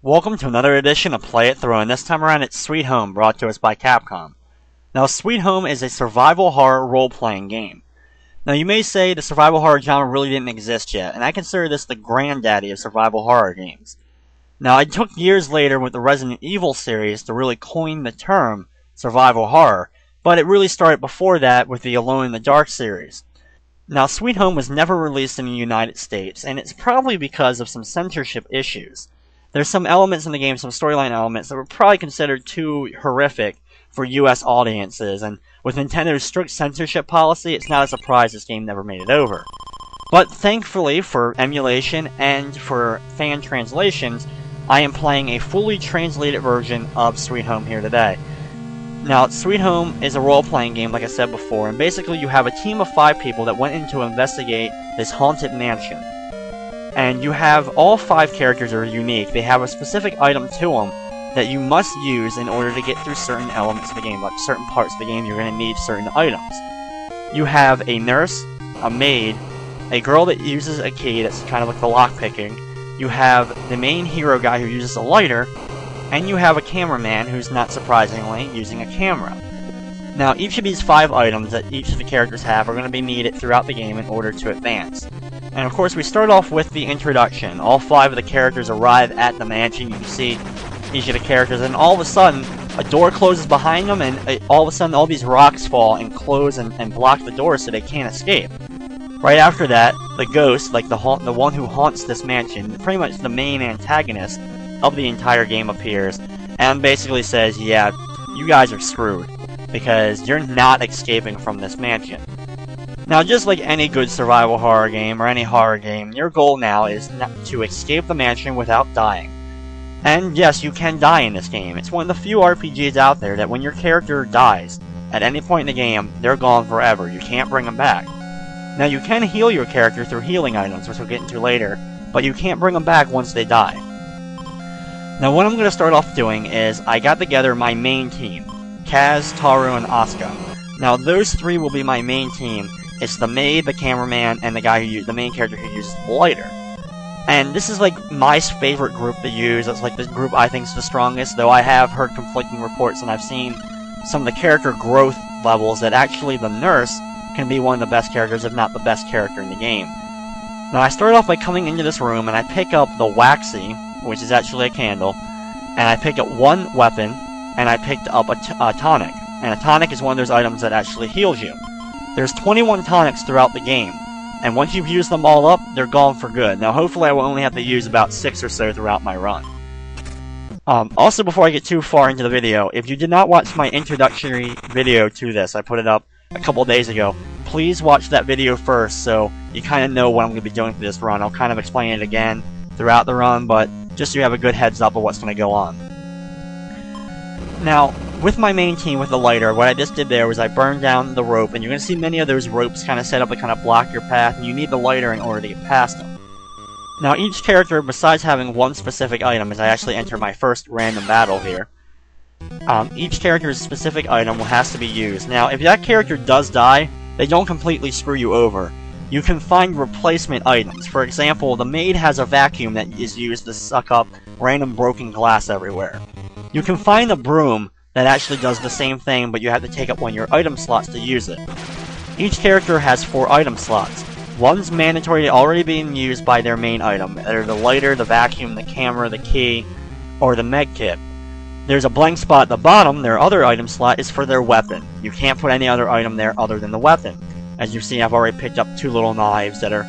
Welcome to another edition of Play It Through, and this time around it's Sweet Home, brought to us by Capcom. Now, Sweet Home is a survival horror role-playing game. Now, you may say the survival horror genre really didn't exist yet, and I consider this the granddaddy of survival horror games. Now, it took years later with the Resident Evil series to really coin the term survival horror, but it really started before that with the Alone in the Dark series. Now, Sweet Home was never released in the United States, and it's probably because of some censorship issues. There's some elements in the game, some storyline elements, that were probably considered too horrific for US audiences, and with Nintendo's strict censorship policy, it's not a surprise this game never made it over. But thankfully, for emulation and for fan translations, I am playing a fully translated version of Sweet Home here today. Now, Sweet Home is a role-playing game, like I said before, and basically you have a team of 5 people that went in to investigate this haunted mansion. And you have all 5 characters are unique. They have a specific item to them that you must use in order to get through certain elements of the game. Like certain parts of the game, you're going to need certain items. You have a nurse, a maid, a girl that uses a key that's kind of like the lockpicking. You have the main hero guy who uses a lighter, and you have a cameraman who's, not surprisingly, using a camera. Now, each of these 5 items that each of the characters have are going to be needed throughout the game in order to advance. And of course, we start off with the introduction. All 5 of the characters arrive at the mansion. You can see each of the characters, and all of a sudden, a door closes behind them, and all of a sudden, all these rocks fall and close and block the door so they can't escape. Right after that, the ghost, like the one who haunts this mansion, pretty much the main antagonist of the entire game, appears, and basically says, yeah, you guys are screwed, because you're not escaping from this mansion. Now, just like any good survival horror game or any horror game, your goal now is to escape the mansion without dying. And yes, you can die in this game. It's one of the few RPGs out there that when your character dies, at any point in the game, they're gone forever. You can't bring them back. Now, you can heal your character through healing items, which we'll get into later, but you can't bring them back once they die. Now, what I'm going to start off doing is, I got together my main team, Kaz, Taru, and Asuka. Now, those 3 will be my main team. It's the maid, the cameraman, and the main character who uses the lighter. And this is like my favorite group to use. It's like the group I think is the strongest, though I have heard conflicting reports and I've seen some of the character growth levels that actually the nurse can be one of the best characters, if not the best character in the game. Now, I start off by coming into this room and I pick up the Waxy, which is actually a candle, and I pick up 1 weapon, and I picked up a tonic. And a tonic is one of those items that actually heals you. There's 21 tonics throughout the game, and once you've used them all up, they're gone for good. Now, hopefully I will only have to use about 6 or so throughout my run. Also, before I get too far into the video, if you did not watch my introductory video to this, I put it up a couple days ago, please watch that video first so you kind of know what I'm going to be doing for this run. I'll kind of explain it again throughout the run, but just so you have a good heads up of what's going to go on. Now, with my main team with the lighter, what I just did there was I burned down the rope, and you're going to see many of those ropes kind of set up to kind of block your path, and you need the lighter in order to get past them. Now, each character, besides having 1 specific item, as I actually enter my first random battle here, each character's specific item has to be used. Now, if that character does die, they don't completely screw you over. You can find replacement items. For example, the maid has a vacuum that is used to suck up random broken glass everywhere. You can find a broom that actually does the same thing, but you have to take up one of your item slots to use it. Each character has 4 item slots. 1's mandatory already being used by their main item, either the lighter, the vacuum, the camera, the key, or the med kit. There's a blank spot at the bottom. Their other item slot is for their weapon. You can't put any other item there other than the weapon. As you see, I've already picked up 2 little knives that are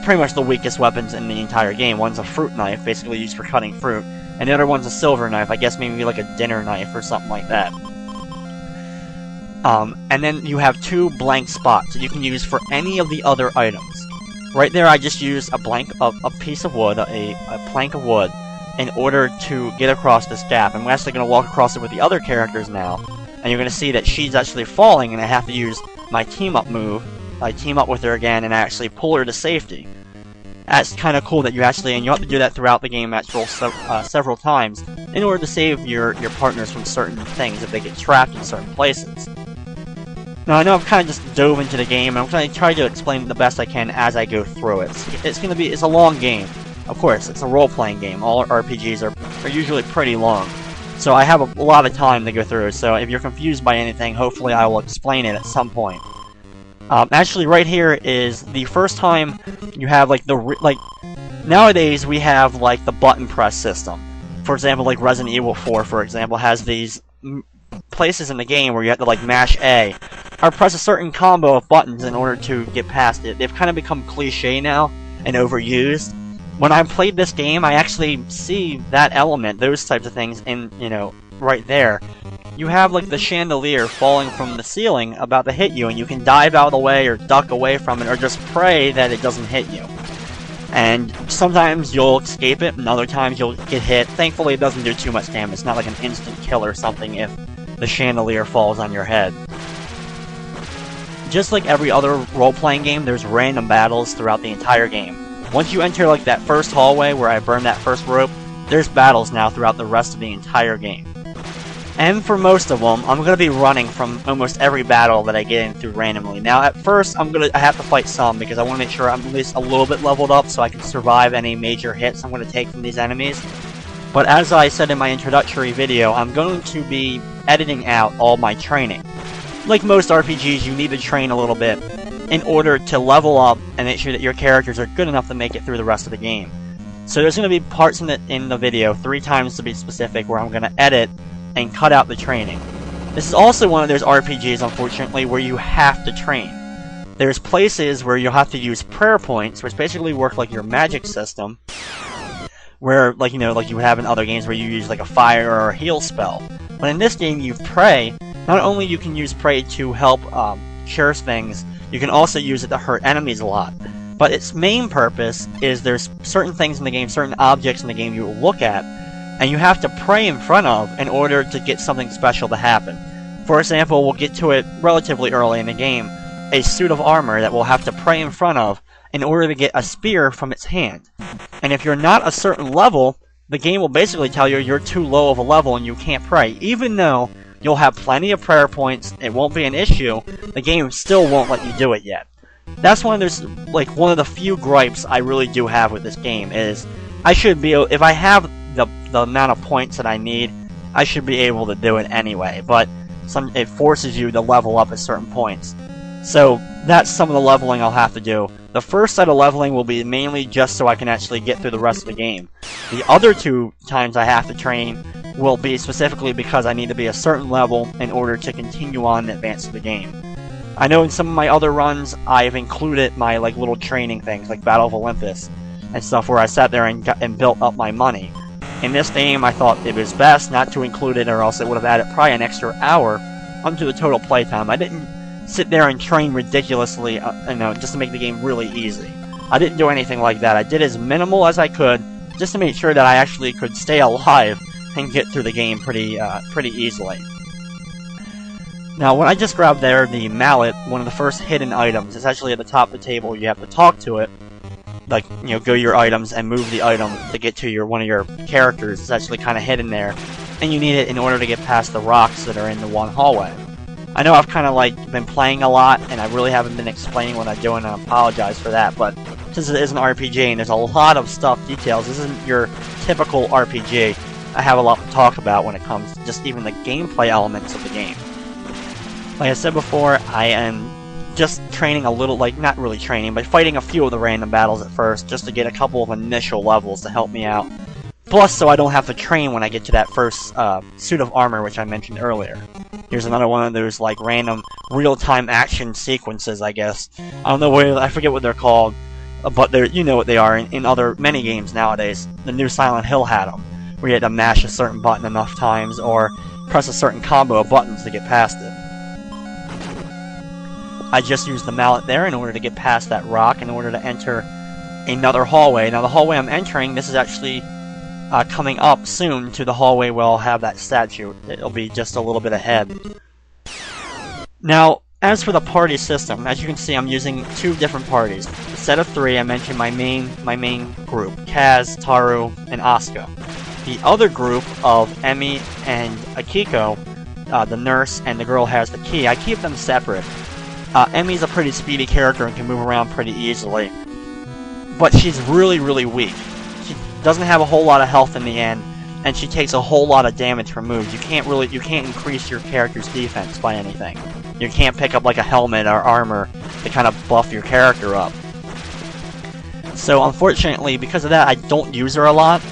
pretty much the weakest weapons in the entire game. One's a fruit knife, basically used for cutting fruit, and the other one's a silver knife, I guess maybe like a dinner knife or something like that. And then you have 2 blank spots that you can use for any of the other items. Right there I just used a piece of wood, a plank of wood, in order to get across this gap. I'm actually going to walk across it with the other characters now, and you're going to see that she's actually falling, and I have to use my team-up move. I team up with her again and actually pull her to safety. That's kind of cool that you have to do that throughout the game several times in order to save your partners from certain things if they get trapped in certain places. Now, I know I've kind of just dove into the game, and I'm going to try to explain it the best I can as I go through it. It's a long game. Of course, it's a role-playing game. All RPGs are usually pretty long. So I have a lot of time to go through, so if you're confused by anything, hopefully I will explain it at some point. Actually, right here is the first time you have, like, nowadays we have, like, the button press system. For example, like Resident Evil 4, for example, has these places in the game where you have to, like, mash A, or press a certain combo of buttons in order to get past it. They've kind of become cliche now, and overused. When I played this game, I actually see that element, those types of things, in, you know, right there. You have, like, the chandelier falling from the ceiling about to hit you, and you can dive out of the way, or duck away from it, or just pray that it doesn't hit you. And sometimes you'll escape it, and other times you'll get hit. Thankfully, it doesn't do too much damage. It's not like an instant kill or something if the chandelier falls on your head. Just like every other role-playing game, there's random battles throughout the entire game. Once you enter, like, that first hallway where I burned that first rope, there's battles now throughout the rest of the entire game. And for most of them, I'm going to be running from almost every battle that I get into randomly. Now, at first, I have to fight some, because I want to make sure I'm at least a little bit leveled up so I can survive any major hits I'm going to take from these enemies. But as I said in my introductory video, I'm going to be editing out all my training. Like most RPGs, you need to train a little bit in order to level up and make sure that your characters are good enough to make it through the rest of the game. So there's going to be parts in the video, 3 times to be specific, where I'm going to edit and cut out the training. This is also one of those RPGs, unfortunately, where you have to train. There's places where you'll have to use prayer points, which basically work like your magic system, where, like, you know, like you would have in other games where you use like a fire or a heal spell. But in this game, you pray. Not only you can use pray to help cure things, you can also use it to hurt enemies a lot. But its main purpose is there's certain things in the game, certain objects in the game you will look at, and you have to pray in front of in order to get something special to happen. For example, we'll get to it relatively early in the game, a suit of armor that we'll have to pray in front of in order to get a spear from its hand. And if you're not a certain level, the game will basically tell you you're too low of a level and you can't pray. Even though you'll have plenty of prayer points, it won't be an issue, the game still won't let you do it yet. That's one of the few gripes I really do have with this game, is I should be able, if I have the amount of points that I need, I should be able to do it anyway, but it forces you to level up at certain points. So that's some of the leveling I'll have to do. The first set of leveling will be mainly just so I can actually get through the rest of the game. The other 2 times I have to train will be specifically because I need to be a certain level in order to continue on and advance through the game. I know in some of my other runs, I've included my little training things, like Battle of Olympus and stuff, where I sat there and built up my money. In this game, I thought it was best not to include it, or else it would have added probably an extra hour onto the total playtime. I didn't sit there and train ridiculously, just to make the game really easy. I didn't do anything like that. I did as minimal as I could, just to make sure that I actually could stay alive and get through the game pretty easily. Now, what I just grabbed there, the mallet, one of the first hidden items, it's actually at the top of the table. You have to talk to it, like, go to your items and move the item to get to one of your characters. It's actually kind of hidden there, and you need it in order to get past the rocks that are in the one hallway. I know I've kind of been playing a lot, and I really haven't been explaining what I'm doing, and I apologize for that, but since it is an RPG and there's a lot of details, this isn't your typical RPG. I have a lot to talk about when it comes to just even the gameplay elements of the game. Like I said before, I am just training a little, not really training, but fighting a few of the random battles at first, just to get a couple of initial levels to help me out. Plus, so I don't have to train when I get to that first suit of armor, which I mentioned earlier. Here's another one of those, random real-time action sequences, I guess. I don't know I forget what they're called, but you know what they are in many games nowadays. The new Silent Hill had them, where you had to mash a certain button enough times, or press a certain combo of buttons to get past it. I just used the mallet there in order to get past that rock, in order to enter another hallway. Now, the hallway I'm entering, this is actually coming up soon to the hallway where I'll have that statue. It'll be just a little bit ahead. Now, as for the party system, as you can see, I'm using 2 different parties. A set of 3, I mentioned my main group, Kaz, Taru, and Asuka. The other group of Emi and Akiko, the nurse and the girl who has the key, I keep them separate. Emi's a pretty speedy character and can move around pretty easily, but she's really, really weak. doesn't have a whole lot of health in the end, and she takes a whole lot of damage from moves. You can't increase your character's defense by anything. You can't pick up like a helmet or armor to kind of buff your character up. So unfortunately, because of that, I don't use her a lot.